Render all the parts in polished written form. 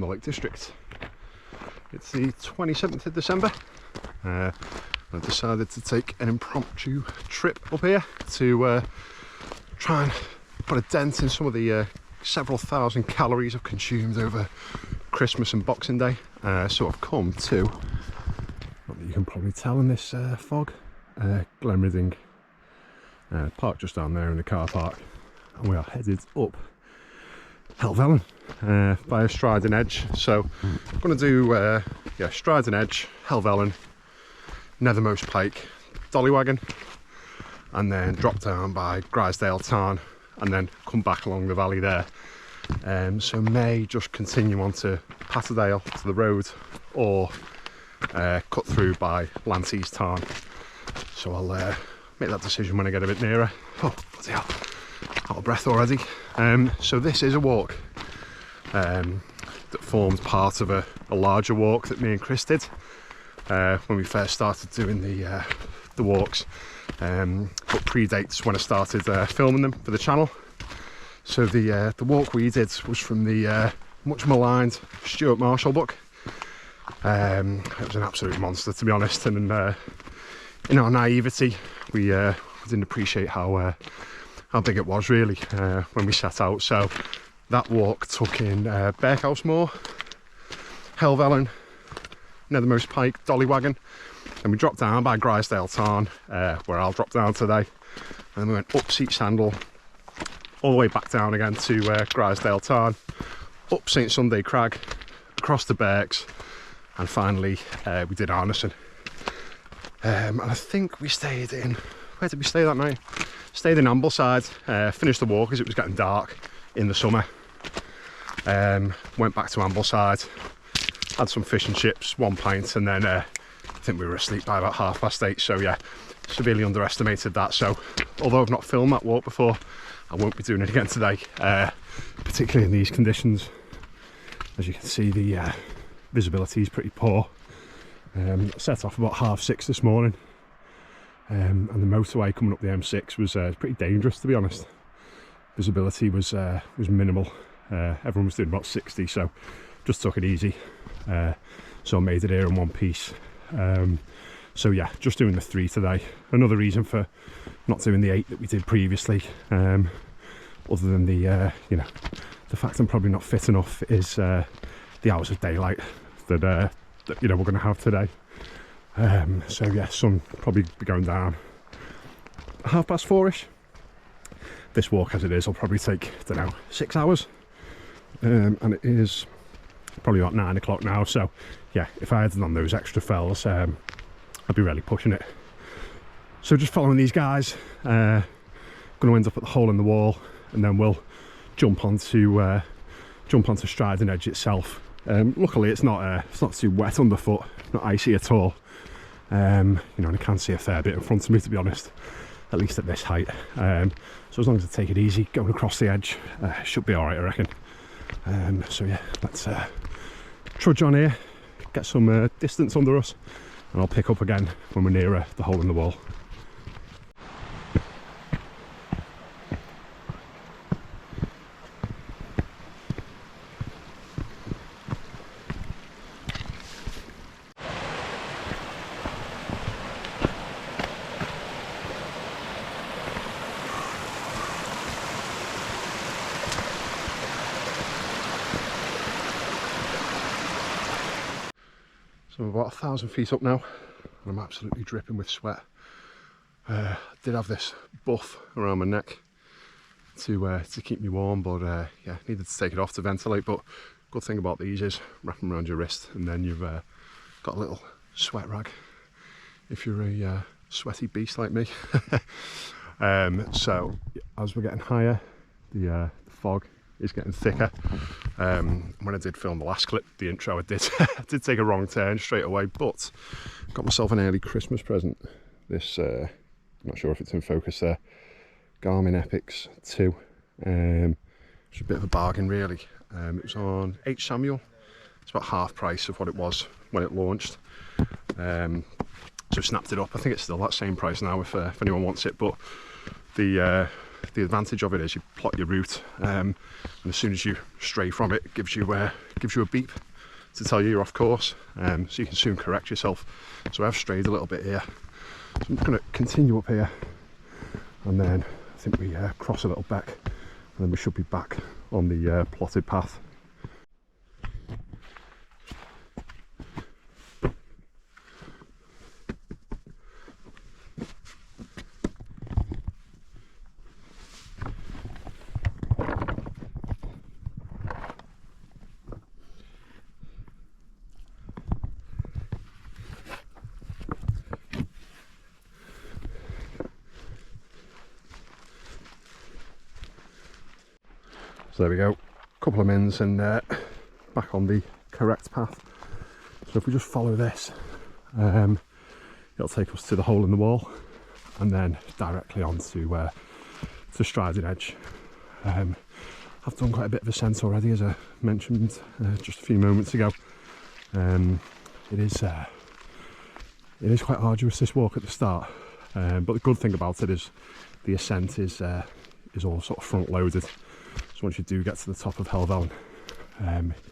Lake District. It's the 27th of December. I decided to take an impromptu trip up here to try and put a dent in some of the several thousand calories I've consumed over Christmas and Boxing Day. So I've come to, what you can probably tell in this fog, Glenridding. Parked just down there in the car park, and we are headed up Helvellyn via Striding Edge. So I'm going to do Striding Edge, Helvellyn, Nethermost Pike, Dollywagon, and then drop down by Grisdale Tarn and then come back along the valley there. So may just continue on to Patterdale to the road, or cut through by Lanceys Tarn. So I'll make that decision when I get a bit nearer. Oh, bloody hell, out of breath already. So this is a walk that formed part of a larger walk that me and Chris did when we first started doing the walks, but predates when I started filming them for the channel. So the walk we did was from the much maligned Stuart Marshall book. It was an absolute monster, to be honest, and in our naivety we didn't appreciate how big it was really when we set out. So that walk took in Berkhouse Moor, Helvellyn, Nethermost Pike, Dollywagon, and we dropped down by Grisdale Tarn, where I'll drop down today, and then we went up Seat Sandal, all the way back down again to Grisdale Tarn, up St Sunday Crag, across the Berks, and finally we did Arneson. And I think we stayed in, where did we stay that night? Stayed in Ambleside, finished the walk as it was getting dark in the summer. Went back to Ambleside, had some fish and chips, 1 pint, and then I think we were asleep by about 8:30. So yeah, severely underestimated that. So although I've not filmed that walk before, I won't be doing it again today, particularly in these conditions. As you can see, the visibility is pretty poor. Set off about 6:30 this morning, and the motorway coming up the M6 was pretty dangerous, to be honest. Visibility was minimal. Everyone was doing about 60, so just took it easy. So I made it here in one piece. So yeah, just doing the 3 today. Another reason for not doing the 8 that we did previously, other than the the fact I'm probably not fit enough, is the hours of daylight that we're going to have today. So yeah, sun probably be going down 4:30ish. This walk as it is will probably take, I don't know, 6 hours, and it is probably about 9 o'clock now. So yeah, if I had done those extra fells, I'd be really pushing it. So just following these guys, going to end up at the hole in the wall, and then we'll jump onto Striding Edge itself. Luckily it's not too wet underfoot, not icy at all. And I can see a fair bit in front of me, to be honest, at least at this height. So as long as I take it easy going across the edge, should be alright, I reckon. So yeah, let's trudge on here, get some distance under us, and I'll pick up again when we're nearer the hole in the wall. So I'm about 1,000 feet up now, and I'm absolutely dripping with sweat. I did have this buff around my neck to keep me warm, but yeah, needed to take it off to ventilate. But good thing about these is wrap them around your wrist, and then you've got a little sweat rag if you're a sweaty beast like me. So as we're getting higher, the fog is getting thicker. When I did film the last clip, the intro, I did take a wrong turn straight away, but got myself an early Christmas present. This, I'm not sure if it's in focus there, Garmin Epix 2. It's a bit of a bargain really. It was on H. Samuel. It's about half price of what it was when it launched. So snapped it up. I think it's still that same price now if anyone wants it, but the the advantage of it is you plot your route, and as soon as you stray from it, it gives you a beep to tell you you're off course, so you can soon correct yourself. So I've strayed a little bit here, so I'm just going to continue up here, and then I think we cross a little beck, and then we should be back on the plotted path. So there we go, a couple of mins and back on the correct path. So if we just follow this, it'll take us to the hole in the wall and then directly on to Striding Edge. I've done quite a bit of ascent already, as I mentioned just a few moments ago. It is quite arduous, this walk at the start, but the good thing about it is the ascent is all sort of front loaded. So once you do get to the top of Helvellyn,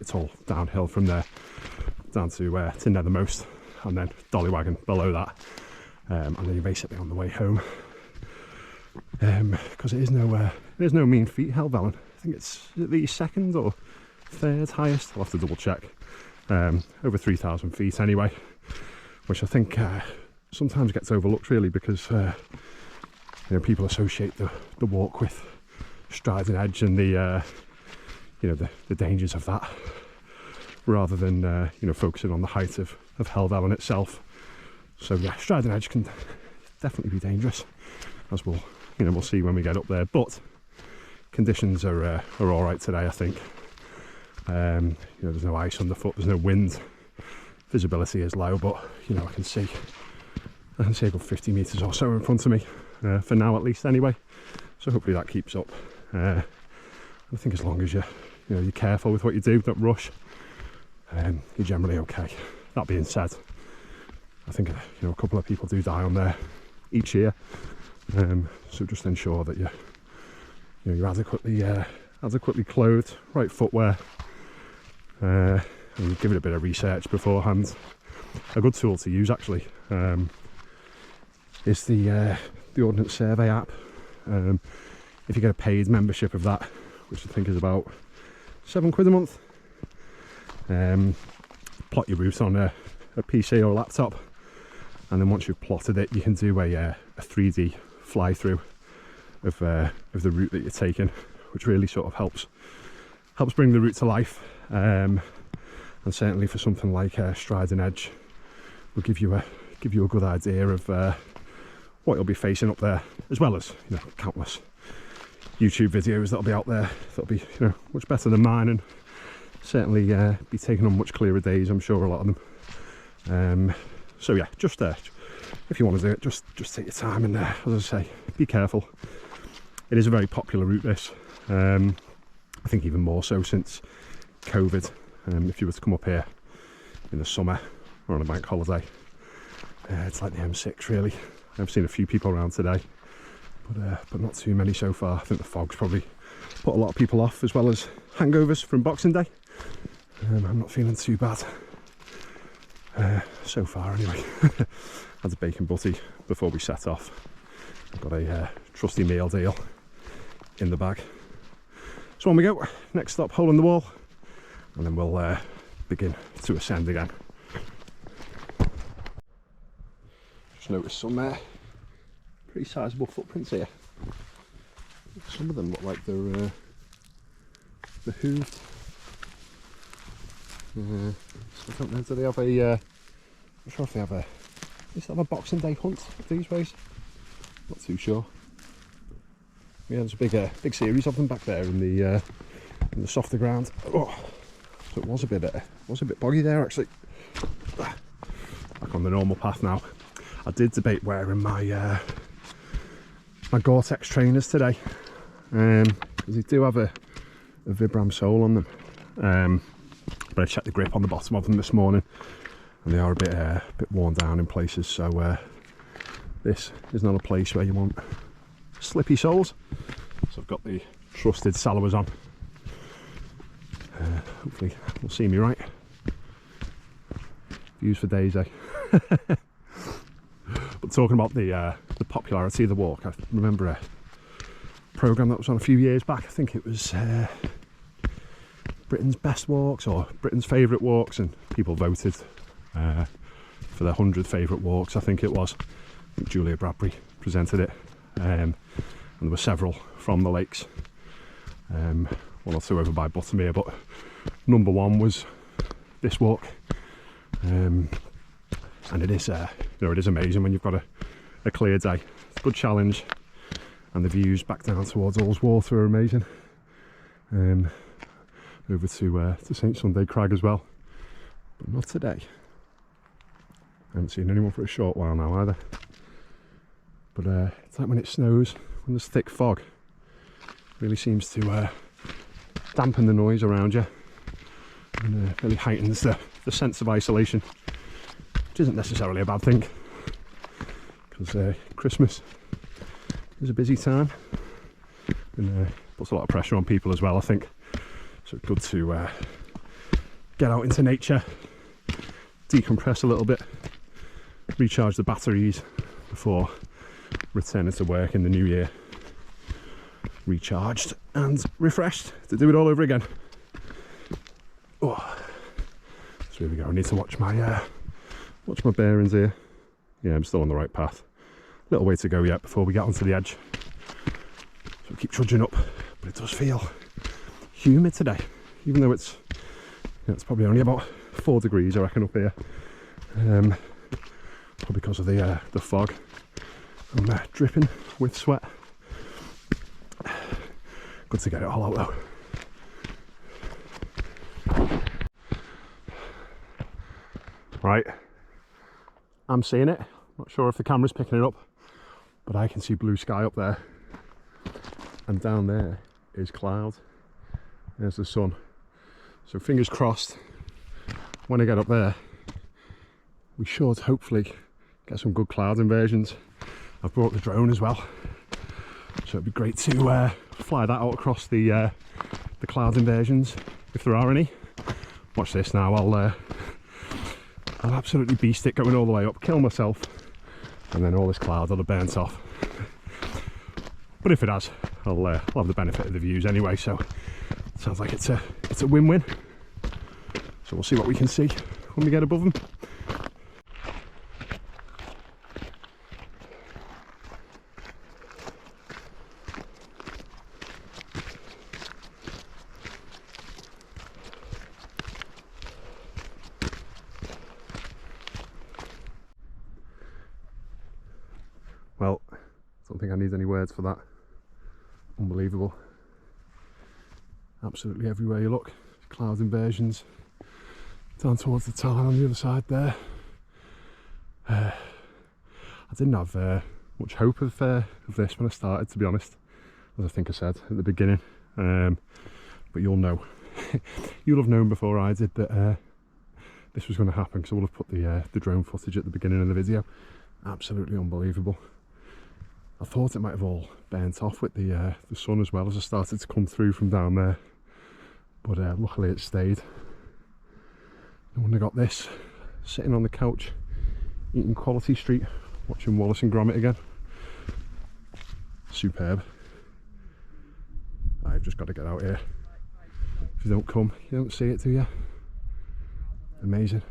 it's all downhill from there down to Nethermost, and then Dollywagon below that, and then you're basically on the way home. Because it is no mean feat, Helvellyn. I think it's the second or third highest. I'll have to double check. Over 3,000 feet anyway, which I think sometimes gets overlooked really, because people associate the walk with Striding Edge and the dangers of that, rather than focusing on the height of Helvellyn itself. So yeah, Striding Edge can definitely be dangerous, as we'll see when we get up there. But conditions are all right today, I think. There's no ice underfoot, there's no wind, visibility is low, but I can see a good 50 metres or so in front of me, for now at least anyway. So hopefully that keeps up. I think as long as you're careful with what you do, don't rush, you're generally okay. That being said, I think a couple of people do die on there each year, so just ensure that you're adequately clothed, right footwear, and give it a bit of research beforehand. A good tool to use actually is the Ordnance Survey app. If you get a paid membership of that, which I think is about £7 a month, plot your route on a PC or a laptop, and then once you've plotted it, you can do a 3D fly through of the route that you're taking, which really sort of helps bring the route to life. And certainly for something like Striding Edge, will give you a good idea of what you'll be facing up there, as well as countless YouTube videos that'll be out there that'll be much better than mine, and certainly be taken on much clearer days, I'm sure, a lot of them. So yeah, just if you want to do it, just take your time, and as I say, be careful. It is a very popular route, this. I think even more so since COVID. If you were to come up here in the summer or on a bank holiday, it's like the M6 really. I've seen a few people around today, but not too many so far. I think the fog's probably put a lot of people off, as well as hangovers from Boxing Day. I'm not feeling too bad so far anyway. Had a bacon butty before we set off. I've got a trusty meal deal in the bag. So on we go, next stop, hole in the wall, and then we'll begin to ascend again. Just noticed some pretty sizable footprints here. Some of them look like they're hooved. So I don't know, do they have a I'm not sure if they have a Boxing Day hunt these ways? Not too sure. Yeah, there's a big series of them back there in the softer ground. Oh, so it was a bit boggy there actually. Back on the normal path now. I did debate wearing my my Gore-Tex trainers today, because they do have a Vibram sole on them. But I checked the grip on the bottom of them this morning, and they are a bit worn down in places. So this is not a place where you want slippy soles. So I've got the trusted salvers on. Hopefully will see me right. Views for days, eh? But talking about the popularity of the walk, I remember a programme that was on a few years back. I think it was Britain's best walks or Britain's favourite walks, and people voted for their 100 favourite walks, I think it was. I think Julia Bradbury presented it, and there were several from the lakes, one or two over by Buttermere, but number one was this walk. And it is, it is amazing when you've got a clear day. It's a good challenge, and the views back down towards Ullswater are amazing. Over to St Sunday Crag as well, but not today. I haven't seen anyone for a short while now either. But it's like when it snows, when there's thick fog, it really seems to dampen the noise around you, and really heightens the sense of isolation, which isn't necessarily a bad thing, because Christmas is a busy time, and puts a lot of pressure on people as well, I think. So it's good to get out into nature, decompress a little bit, recharge the batteries before returning to work in the new year, recharged and refreshed to do it all over again. Oh, so here we go. I need to watch my bearings here. Yeah, I'm still on the right path. Little way to go yet before we get onto the edge. So we keep trudging up, but it does feel humid today, even though it's probably only about 4 degrees, I reckon, up here. Probably because of the fog. I'm dripping with sweat. Good to get it all out though. Right, I'm seeing it. Not sure if the camera's picking it up, but I can see blue sky up there, and down there is cloud. There's the sun. So fingers crossed, when I get up there, we should hopefully get some good cloud inversions. I've brought the drone as well, so it'd be great to fly that out across the cloud inversions if there are any. Watch this now. I'll absolutely beast it going all the way up, kill myself, and then all this cloud will have burnt off. But if it has, I'll have the benefit of the views anyway. So it sounds like it's a win-win. So we'll see what we can see when we get above them. Well, I don't think I need any words for that. Unbelievable. Absolutely everywhere you look, cloud inversions. Down towards the Tarn on the other side there. I didn't have much hope of this when I started, to be honest, as I think I said at the beginning. But you'll know, you'll have known before I did that this was going to happen, because I will have put the drone footage at the beginning of the video. Absolutely unbelievable. I thought it might have all burnt off with the sun as well as I started to come through from down there, but luckily it stayed. I wouldn't have got this sitting on the couch eating Quality Street, watching Wallace and Gromit again. Superb. I've just got to get out here. If you don't come, you don't see it, do you? Amazing.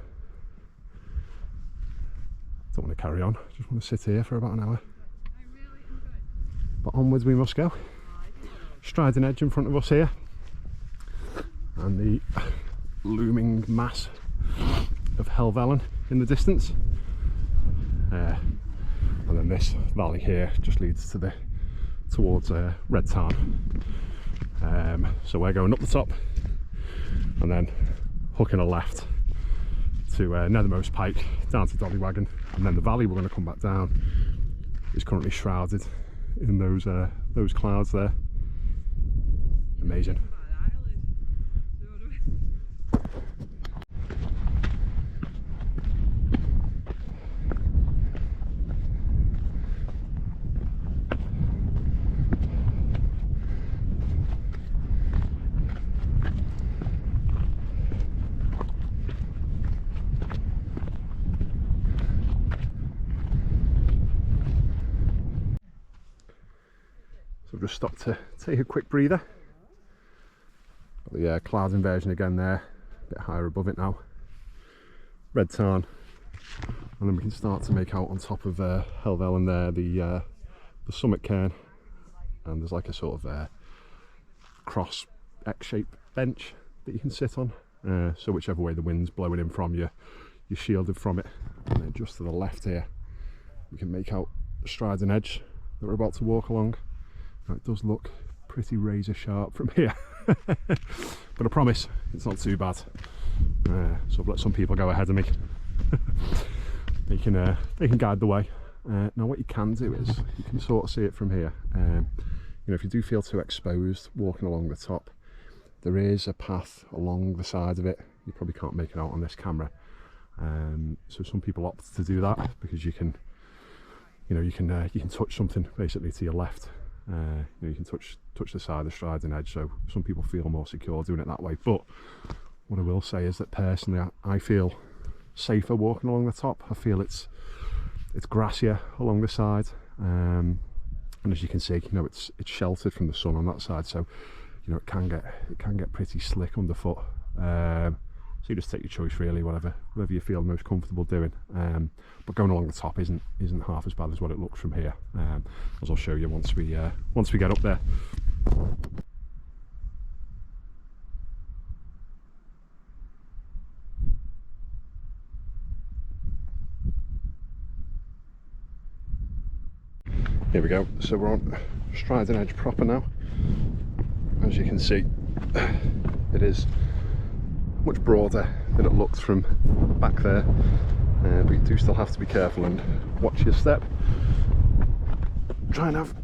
Don't want to carry on, just want to sit here for about an hour. But onwards we must go. Striding edge in front of us here, and the looming mass of Helvellyn in the distance, and then this valley here just leads to towards Red Tarn. So we're going up the top and then hooking a left to Nethermost Pike down to Dollywagon, and then the valley we're going to come back down is currently shrouded in those clouds there. Amazing. So I've just stopped to take a quick breather. But the cloud inversion again there, a bit higher above it now. Red tarn, and then we can start to make out on top of Helvellyn there the summit cairn, and there's like a sort of cross X-shaped bench that you can sit on. So whichever way the wind's blowing in from you, you're shielded from it. And then just to the left here, we can make out the striding edge that we're about to walk along. Now, it does look pretty razor sharp from here, but I promise it's not too bad. So I've let some people go ahead of me. They can guide the way. Now what you can do is you can sort of see it from here. You know, if you do feel too exposed walking along the top, there is a path along the side of it. You probably can't make it out on this camera. So some people opt to do that because you can touch something basically to your left. You know, you can touch the side, the striding edge. So some people feel more secure doing it that way. But what I will say is that personally, I feel safer walking along the top. I feel it's grassier along the side, and as you can see, you know, it's sheltered from the sun on that side. So you know, it can get pretty slick underfoot. So you just take your choice really, whatever you feel most comfortable doing. But going along the top isn't half as bad as what it looks from here, as I'll show you once we get up there. Here we go. So we're on striding edge proper now. As you can see, it is much broader than it looks from back there, but you do still have to be careful and watch your step. Try and have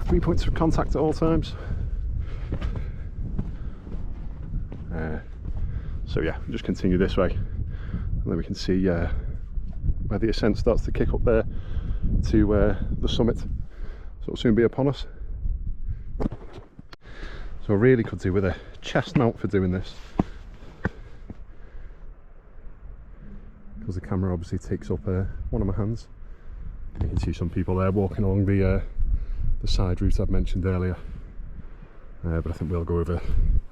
3 points of contact at all times. So yeah, just continue this way, and then we can see where the ascent starts to kick up there to the summit. So it'll soon be upon us. So I really could do with a chest mount for doing this, because the camera obviously takes up one of my hands. You can see some people there walking along the side route I've mentioned earlier, but I think we'll go over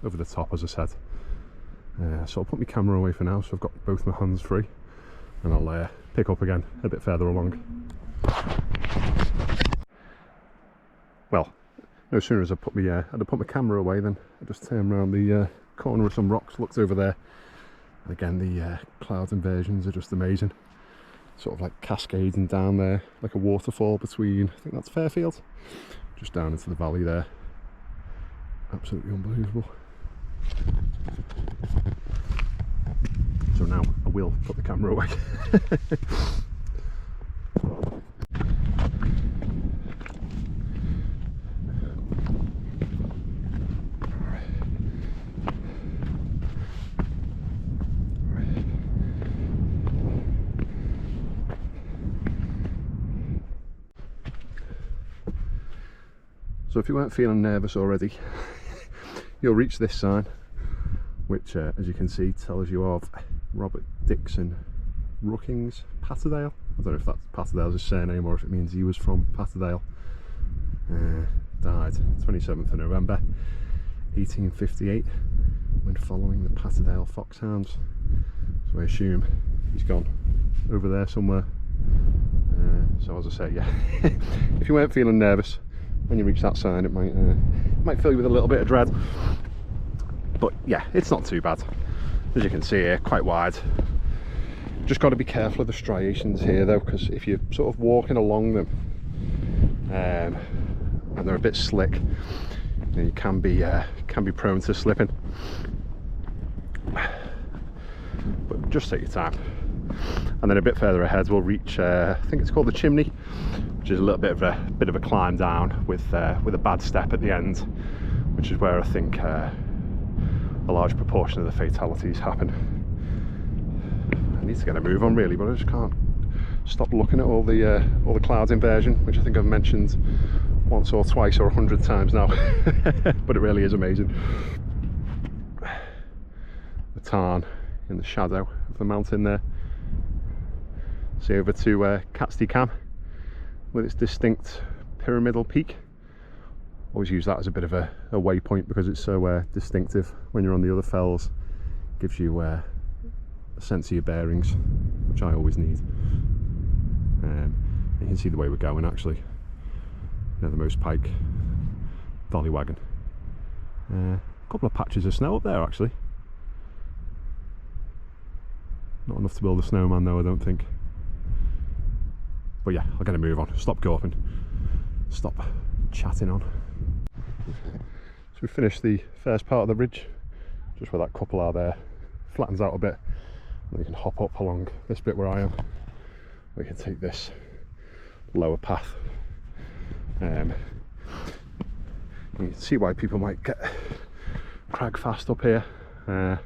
the top, as I said. So I'll put my camera away for now, so I've got both my hands free, and I'll pick up again a bit further along. Well, no sooner as I put my camera away, then I just turned around the corner of some rocks, looked over there, and again the cloud inversions are just amazing. Sort of like cascading down there, like a waterfall between, I think that's Fairfield, just down into the valley there. Absolutely unbelievable. So now I will put the camera away. So if you weren't feeling nervous already, you'll reach this sign, which as you can see tells you of Robert Dixon Rooking's Patterdale. I don't know if that's Patterdale's his surname or if it means he was from Patterdale. Died 27th of November 1858 when following the Patterdale foxhounds. So I assume he's gone over there somewhere. So as I say, yeah, if you weren't feeling nervous when you reach that sign, it might fill you with a little bit of dread, but yeah, it's not too bad. As you can see here, quite wide. Just got to be careful of the striations here though, because if you're sort of walking along them and they're a bit slick, you know, you can be prone to slipping. But just take your time. And then a bit further ahead we'll reach I think it's called the Chimney, which is a little bit of a climb down with a bad step at the end, which is where I think a large proportion of the fatalities happen. I need to get a move on really, but I just can't stop looking at all the cloud inversion, which I think I've mentioned once or twice or 100 times now. But it really is amazing. The tarn in the shadow of the mountain there. See over to Catstead Cam with its distinct pyramidal peak, Always use that as a bit of a waypoint because it's so distinctive when you're on the other fells. Gives you a sense of your bearings, which I always need. You can see the way we're going actually. Nethermost Pike, Dollywagon. A couple of patches of snow up there actually. Not enough to build a snowman though, I don't think. But yeah, I'm going to move on. Stop gawping. Stop chatting on. So we finished the first part of the ridge, just where that couple are there. Flattens out a bit. And you can hop up along this bit where I am. We can take this lower path. You can see why people might get crag fast up here. It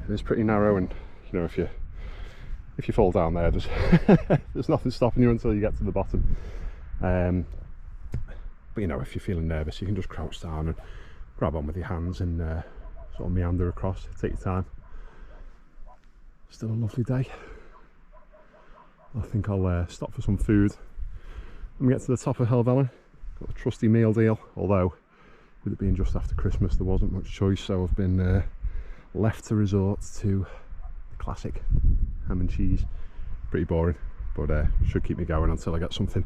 is pretty narrow, and you know, if you fall down there, there's nothing stopping you until you get to the bottom. But you know, if you're feeling nervous, you can just crouch down and grab on with your hands and sort of meander across. Take your time. Still a lovely day. I think I'll stop for some food when we get to the top of Helvellyn. Got the trusty meal deal, although with it being just after Christmas there wasn't much choice, so I've been left to resort to the classic ham and cheese. Pretty boring, but should keep me going until I get something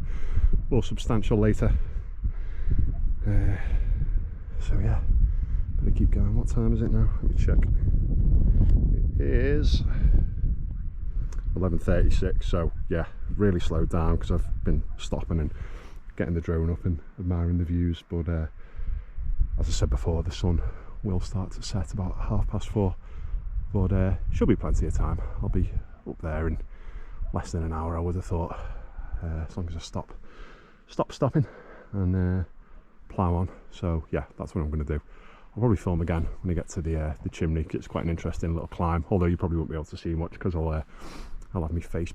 more substantial later. So yeah, better keep going. What time is it now? Let me check. It is 11:36, so yeah, really slowed down because I've been stopping and getting the drone up and admiring the views. But as I said before, the sun will start to set about 4:30, but should be plenty of time. I'll be up there in less than an hour, I would have thought, as long as I stop stopping and plough on. So yeah, that's what I'm going to do. I'll probably film again when I get to the chimney, because it's quite an interesting little climb, although you probably won't be able to see much because I'll have my face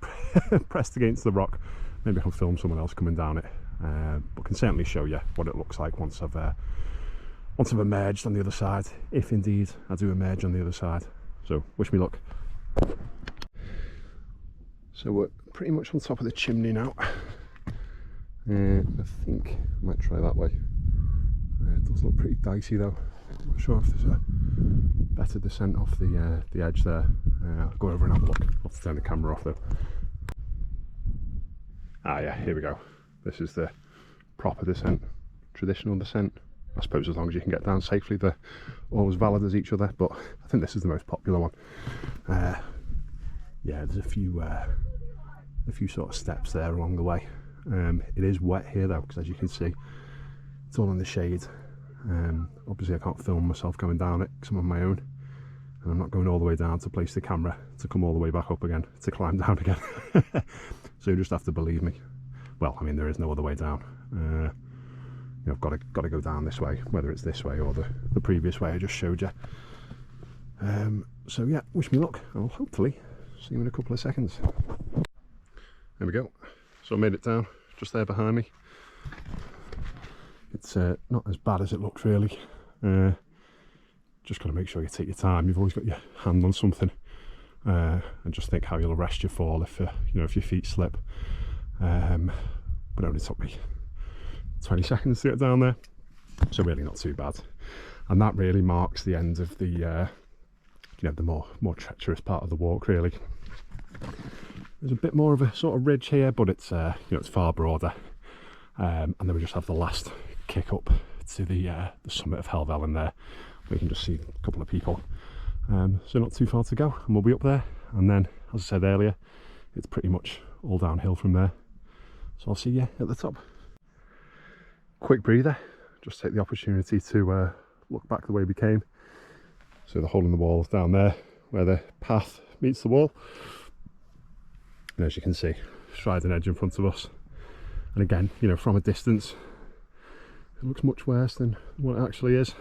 pressed against the rock. Maybe I can film someone else coming down it, but can certainly show you what it looks like once I've emerged on the other side, if indeed I do emerge on the other side. So wish me luck. So we're pretty much on top of the chimney now. I think I might try that way. It does look pretty dicey though. I'm not sure if there's a better descent off the edge there. I'll go over and have a look. I'll have to turn the camera off though. Ah yeah, here we go. This is the proper descent, traditional descent. I suppose as long as you can get down safely, they're all as valid as each other, but I think this is the most popular one. Yeah, there's a few sort of steps there along the way. It is wet here though, because as you can see, it's all in the shade. Obviously I can't film myself going down it because I'm on my own, and I'm not going all the way down to place the camera to come all the way back up again to climb down again. So you just have to believe me. Well, I mean, there is no other way down. You know, I've got to go down this way, whether it's this way or the previous way I just showed you. So yeah, wish me luck. I'll hopefully see you in a couple of seconds. There we go. So I made it down, just there behind me. It's not as bad as it looks really. Just got to make sure you take your time. You've always got your hand on something, and just think how you'll arrest your fall if if your feet slip. But it only took me 20 seconds to get down there, so really not too bad. And that really marks the end of the the more treacherous part of the walk really. There's a bit more of a sort of ridge here, but it's it's far broader. And then we just have the last kick up to the summit of Helvellyn there. We can just see a couple of people. So not too far to go, and we'll be up there. And then, as I said earlier, it's pretty much all downhill from there. So I'll see you at the top. Quick breather. Just take the opportunity to look back the way we came. So the hole in the wall is down there, where the path meets the wall. And as you can see, striding edge in front of us. And again, from a distance, it looks much worse than what it actually is.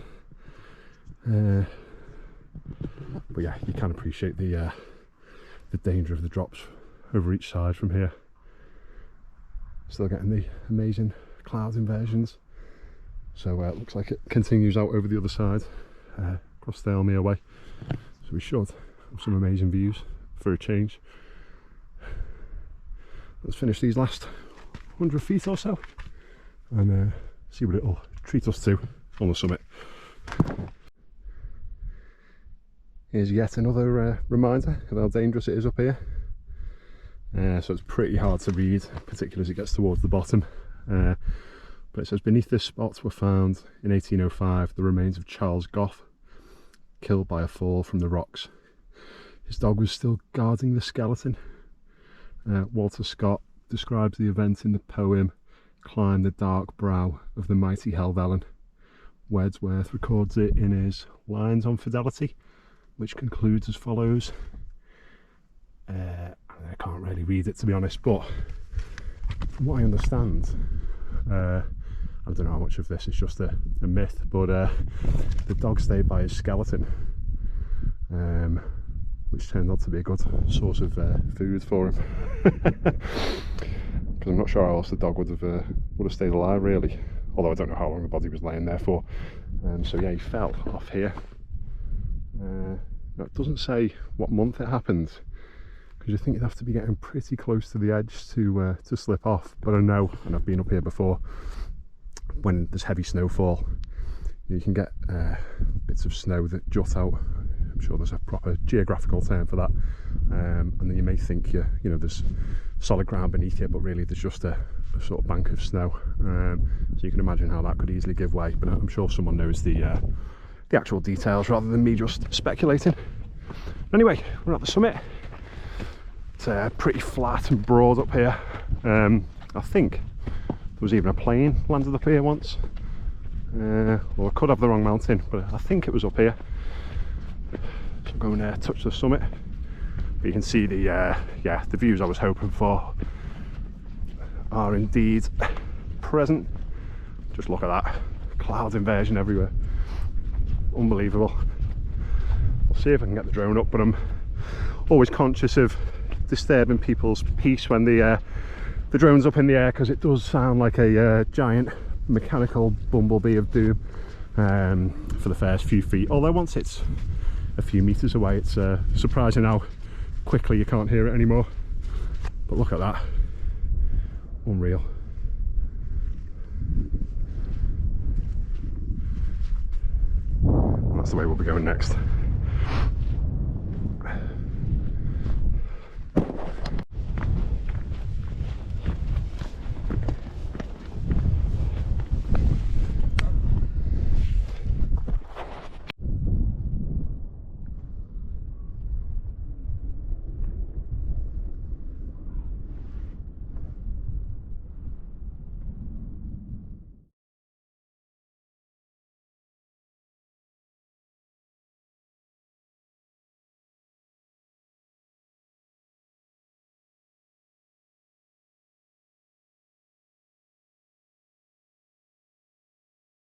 But yeah, you can appreciate the danger of the drops over each side from here. Still getting the amazing cloud inversions. So it looks like it continues out over the other side, across the Helvellyn way. So we should have some amazing views for a change. Let's finish these last 100 feet or so and see what it'll treat us to on the summit. Here's yet another reminder of how dangerous it is up here. So it's pretty hard to read, particularly as it gets towards the bottom. But it says, beneath this spot were found in 1805 the remains of Charles Goff, killed by a fall from the rocks. His dog was still guarding the skeleton. Walter Scott describes the event in the poem Climb the Dark Brow of the Mighty Helvellyn. Wordsworth records it in his Lines on Fidelity, which concludes as follows. I can't really read it, to be honest, but from what I understand, I don't know how much of this is just a myth, but the dog stayed by his skeleton, which turned out to be a good source of food for him. Because I'm not sure how else the dog would have stayed alive, really. Although I don't know how long the body was laying there for. So yeah, he fell off here. Now it doesn't say what month it happened, because you think you'd have to be getting pretty close to the edge to slip off. But I know, and I've been up here before, when there's heavy snowfall, you can get bits of snow that jut out. I'm sure there's a proper geographical term for that. And then you may think you know there's solid ground beneath you, but really there's just a sort of bank of snow. So you can imagine how that could easily give way. But I'm sure someone knows the actual details rather than me just speculating. Anyway, we're at the summit. It's pretty flat and broad up here. I think there was even a plane landed up here once. Well, I could have the wrong mountain, but I think it was up here. So I'm going to touch the summit. But you can see the views I was hoping for are indeed present. Just look at that, cloud inversion everywhere. Unbelievable. I'll see if I can get the drone up, but I'm always conscious of disturbing people's peace when the drone's up in the air, because it does sound like a giant mechanical bumblebee of doom for the first few feet. Although once it's a few meters away, it's surprising how quickly you can't hear it anymore. But look at that, unreal. And that's the way we'll be going next.